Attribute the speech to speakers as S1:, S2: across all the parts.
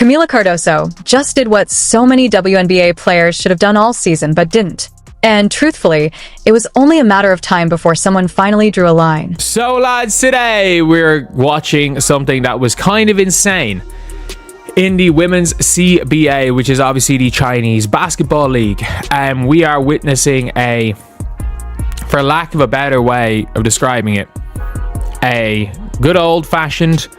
S1: Camila Cardoso just did what so many WNBA players should have done all season but didn't. And truthfully, it was only a matter of time before someone finally drew a line.
S2: So lads, today we're watching something that was kind of insane in the women's CBA, which is obviously the Chinese basketball league. We are witnessing for lack of a better way of describing it, a good old-fashioned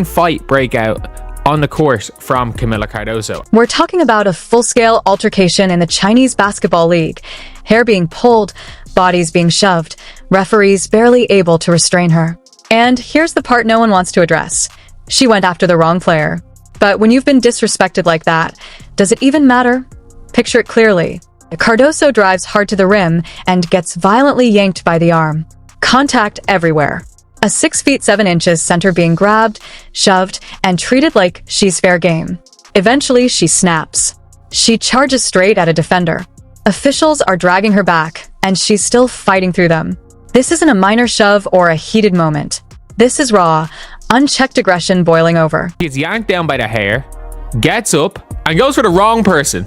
S2: fight breakout on the court from Camila Cardoso.
S1: We're talking about a full-scale altercation in the Chinese basketball league. Hair being pulled, bodies being shoved, referees barely able to restrain her. And here's the part no one wants to address. She went after the wrong player. But when you've been disrespected like that, does it even matter? Picture it clearly. Cardoso drives hard to the rim and gets violently yanked by the arm. Contact everywhere. A 6 feet 7 inches center being grabbed, shoved, and treated like she's fair game. Eventually, she snaps. She charges straight at a defender. Officials are dragging her back, and she's still fighting through them. This isn't a minor shove or a heated moment. This is raw, unchecked aggression boiling over.
S2: He gets yanked down by the hair, gets up, and goes for the wrong person.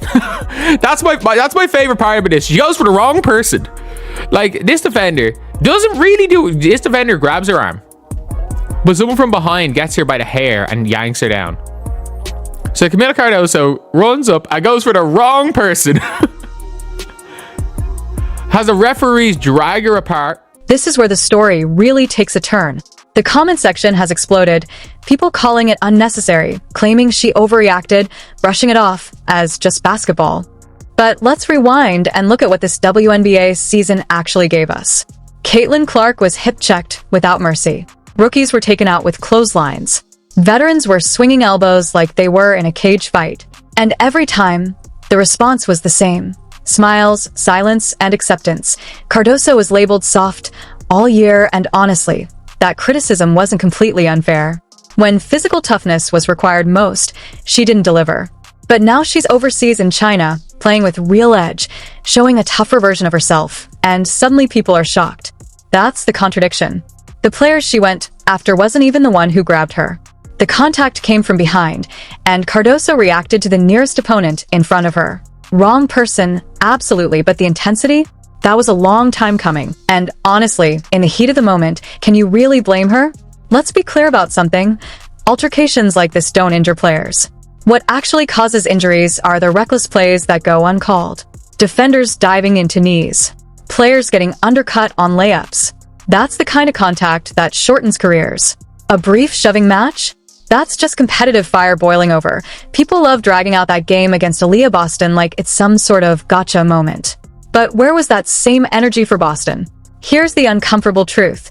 S2: That's my favorite part of this. She goes for the wrong person. Like, this defender doesn't really do it. This defender grabs her arm, but someone from behind gets her by the hair and yanks her down. So Camila Cardoso runs up and goes for the wrong person. Has the referees drag her apart.
S1: This is where the story really takes a turn. The comment section has exploded, people calling it unnecessary, claiming she overreacted, brushing it off as just basketball. But let's rewind and look at what this WNBA season actually gave us. Caitlin Clark was hip-checked without mercy. Rookies were taken out with clotheslines. Veterans were swinging elbows like they were in a cage fight. And every time, the response was the same. Smiles, silence, and acceptance. Cardoso was labeled soft all year, and honestly, that criticism wasn't completely unfair. When physical toughness was required most, she didn't deliver. But now she's overseas in China, playing with real edge, showing a tougher version of herself, and suddenly people are shocked. That's the contradiction. The player she went after wasn't even the one who grabbed her. The contact came from behind, and Cardoso reacted to the nearest opponent in front of her. Wrong person, absolutely, but the intensity? That was a long time coming. And honestly, in the heat of the moment, can you really blame her? Let's be clear about something. Altercations like this don't injure players. What actually causes injuries are the reckless plays that go uncalled. Defenders diving into knees. Players getting undercut on layups. That's the kind of contact that shortens careers. A brief shoving match? That's just competitive fire boiling over. People love dragging out that game against Aaliyah Boston like it's some sort of gotcha moment. But where was that same energy for Boston? Here's the uncomfortable truth.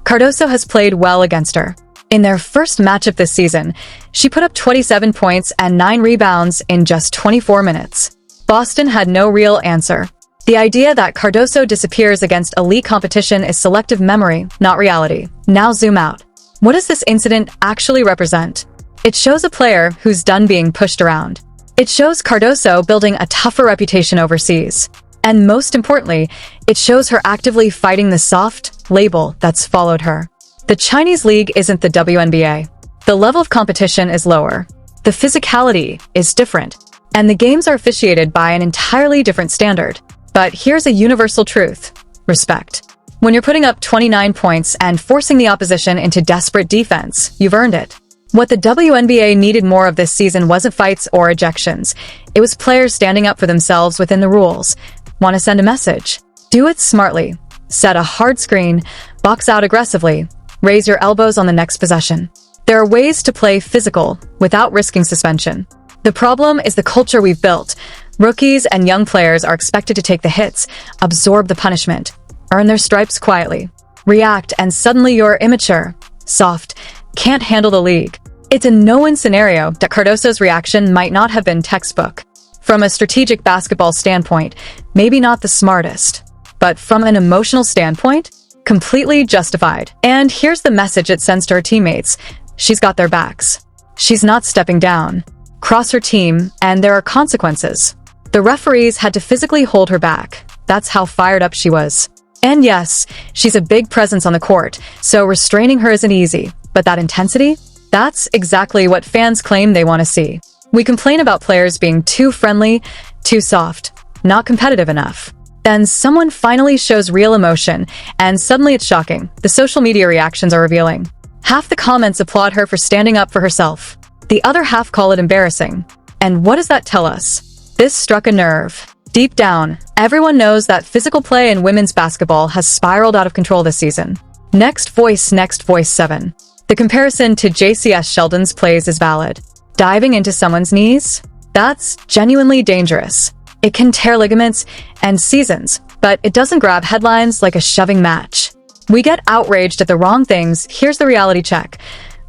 S1: Cardoso has played well against her. In their first matchup this season, she put up 27 points and 9 rebounds in just 24 minutes. Boston had no real answer. The idea that Cardoso disappears against elite competition is selective memory, not reality. Now zoom out. What does this incident actually represent? It shows a player who's done being pushed around. It shows Cardoso building a tougher reputation overseas. And most importantly, it shows her actively fighting the soft label that's followed her. The Chinese league isn't the WNBA. The level of competition is lower. The physicality is different. And the games are officiated by an entirely different standard. But here's a universal truth. Respect. When you're putting up 29 points and forcing the opposition into desperate defense, you've earned it. What the WNBA needed more of this season wasn't fights or ejections. It was players standing up for themselves within the rules. Want to send a message? Do it smartly. Set a hard screen, box out aggressively, raise your elbows on the next possession. There are ways to play physical without risking suspension. The problem is the culture we've built. Rookies and young players are expected to take the hits, absorb the punishment, earn their stripes quietly, react, and suddenly you're immature, soft, can't handle the league. It's a no-win scenario that Cardoso's reaction might not have been textbook. From a strategic basketball standpoint, maybe not the smartest, but from an emotional standpoint, completely justified. And here's the message it sends to her teammates. She's got their backs. She's not stepping down. Cross her team, and there are consequences. The referees had to physically hold her back. That's how fired up she was. And yes, she's a big presence on the court, so restraining her isn't easy. But that intensity? That's exactly what fans claim they want to see. We complain about players being too friendly, too soft, not competitive enough. Then someone finally shows real emotion, and suddenly it's shocking. The social media reactions are revealing. Half the comments applaud her for standing up for herself. The other half call it embarrassing. And what does that tell us? This struck a nerve. Deep down, everyone knows that physical play in women's basketball has spiraled out of control this season. Next Voice 7. The comparison to JCS Sheldon's plays is valid. Diving into someone's knees? That's genuinely dangerous. It can tear ligaments and seasons, but it doesn't grab headlines like a shoving match. We get outraged at the wrong things. Here's the reality check.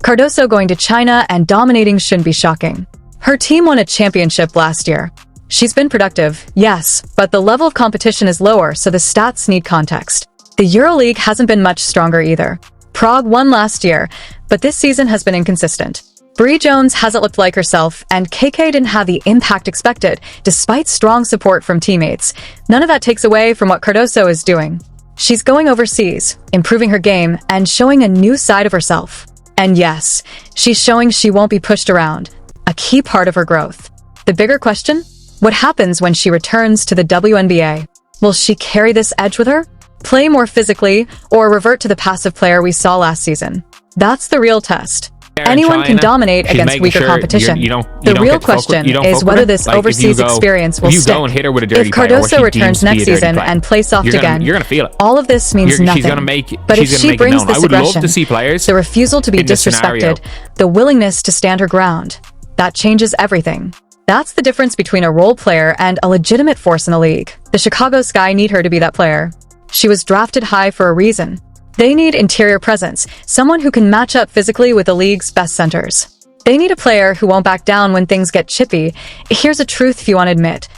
S1: Cardoso going to China and dominating shouldn't be shocking. Her team won a championship last year. She's been productive, yes, but the level of competition is lower, so the stats need context. The EuroLeague hasn't been much stronger either. Prague won last year, but this season has been inconsistent. Bree Jones hasn't looked like herself, and KK didn't have the impact expected, despite strong support from teammates. None of that takes away from what Cardoso is doing. She's going overseas, improving her game, and showing a new side of herself. And yes, she's showing she won't be pushed around, a key part of her growth. The bigger question? What happens when she returns to the WNBA? Will she carry this edge with her? Play more physically, or revert to the passive player we saw last season? That's the real test. Anyone can dominate against weaker competition. The real question is whether this overseas experience will stick. If Cardoso returns next season and plays soft again,
S2: you're gonna feel it.
S1: all of this means nothing. But if she brings this aggression, the refusal to be disrespected, the willingness to stand her ground, that changes everything. That's the difference between a role player and a legitimate force in the league. The Chicago Sky need her to be that player. She was drafted high for a reason. They need interior presence, someone who can match up physically with the league's best centers. They need a player who won't back down when things get chippy. Here's a truth if you want to admit.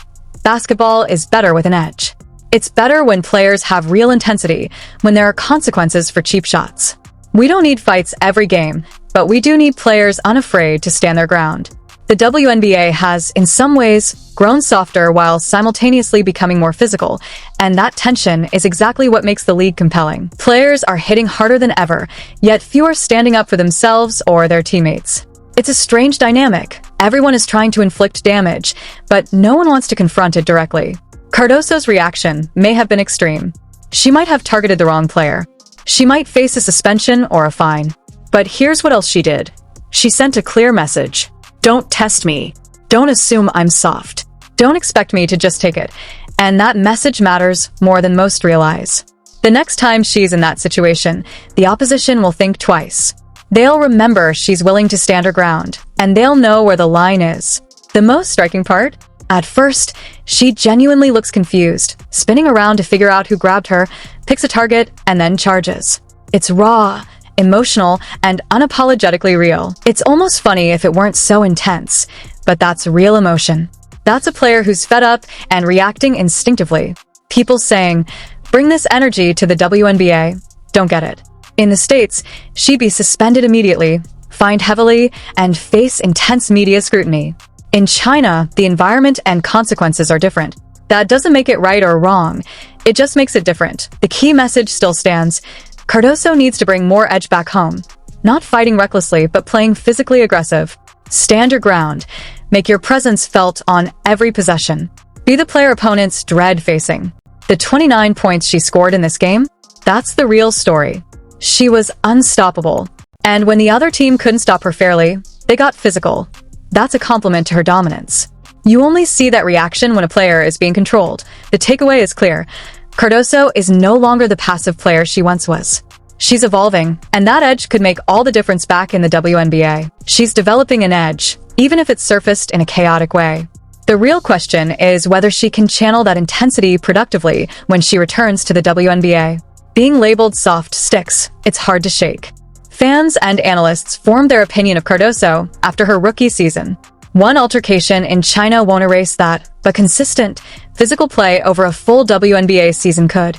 S1: Basketball is better with an edge. It's better when players have real intensity, when there are consequences for cheap shots. We don't need fights every game, but we do need players unafraid to stand their ground. The WNBA has, in some ways, grown softer while simultaneously becoming more physical, and that tension is exactly what makes the league compelling. Players are hitting harder than ever, yet fewer standing up for themselves or their teammates. It's a strange dynamic. Everyone is trying to inflict damage, but no one wants to confront it directly. Cardoso's reaction may have been extreme. She might have targeted the wrong player. She might face a suspension or a fine. But here's what else she did. She sent a clear message. Don't test me. Don't assume I'm soft. Don't expect me to just take it. And that message matters more than most realize. The next time she's in that situation, the opposition will think twice. They'll remember she's willing to stand her ground, and they'll know where the line is. The most striking part? At first, she genuinely looks confused, spinning around to figure out who grabbed her, picks a target, and then charges. It's raw, emotional, and unapologetically real. It's almost funny if it weren't so intense, but that's real emotion. That's a player who's fed up and reacting instinctively. People saying, bring this energy to the WNBA. Don't get it. In the States, she'd be suspended immediately, fined heavily, and face intense media scrutiny. In China, the environment and consequences are different. That doesn't make it right or wrong. It just makes it different. The key message still stands. Cardoso needs to bring more edge back home. Not fighting recklessly, but playing physically aggressive. Stand your ground. Make your presence felt on every possession. Be the player opponents dread facing. The 29 points she scored in this game? That's the real story. She was unstoppable. And when the other team couldn't stop her fairly, they got physical. That's a compliment to her dominance. You only see that reaction when a player is being controlled. The takeaway is clear. Cardoso is no longer the passive player she once was. She's evolving, and that edge could make all the difference back in the WNBA. She's developing an edge, even if it's surfaced in a chaotic way. The real question is whether she can channel that intensity productively when she returns to the WNBA. Being labeled soft sticks. It's hard to shake. Fans and analysts formed their opinion of Cardoso after her rookie season. One altercation in China won't erase that, but consistent, physical play over a full WNBA season could.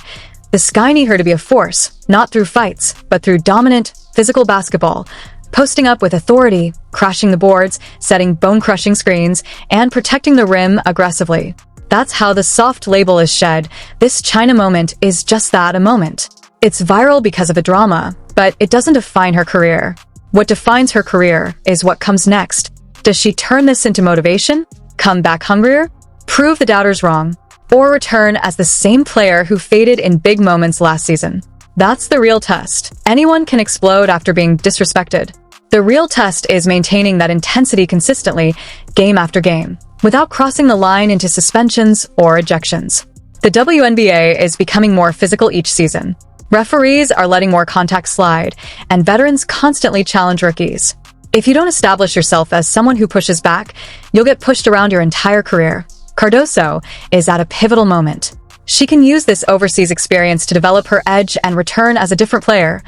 S1: The Sky need her to be a force, not through fights, but through dominant, physical basketball, posting up with authority, crashing the boards, setting bone-crushing screens, and protecting the rim aggressively. That's how the soft label is shed. This China moment is just that, a moment. It's viral because of a drama, but it doesn't define her career. What defines her career is what comes next. Does she turn this into motivation, come back hungrier, prove the doubters wrong, or return as the same player who faded in big moments last season? That's the real test. Anyone can explode after being disrespected. The real test is maintaining that intensity consistently, game after game, without crossing the line into suspensions or ejections. The WNBA is becoming more physical each season. Referees are letting more contact slide, and veterans constantly challenge rookies. If you don't establish yourself as someone who pushes back, you'll get pushed around your entire career. Cardoso is at a pivotal moment. She can use this overseas experience to develop her edge and return as a different player,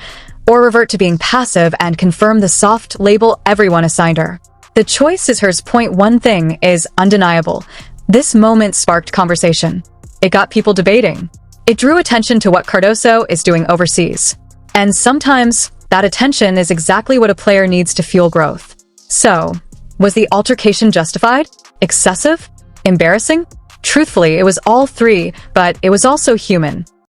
S1: or revert to being passive and confirm the soft label everyone assigned her. The choice is hers. One thing is undeniable. This moment sparked conversation. It got people debating. It drew attention to what Cardoso is doing overseas. And sometimes, that attention is exactly what a player needs to fuel growth. So, was the altercation justified? Excessive? Embarrassing? Truthfully, it was all three, but it was also human.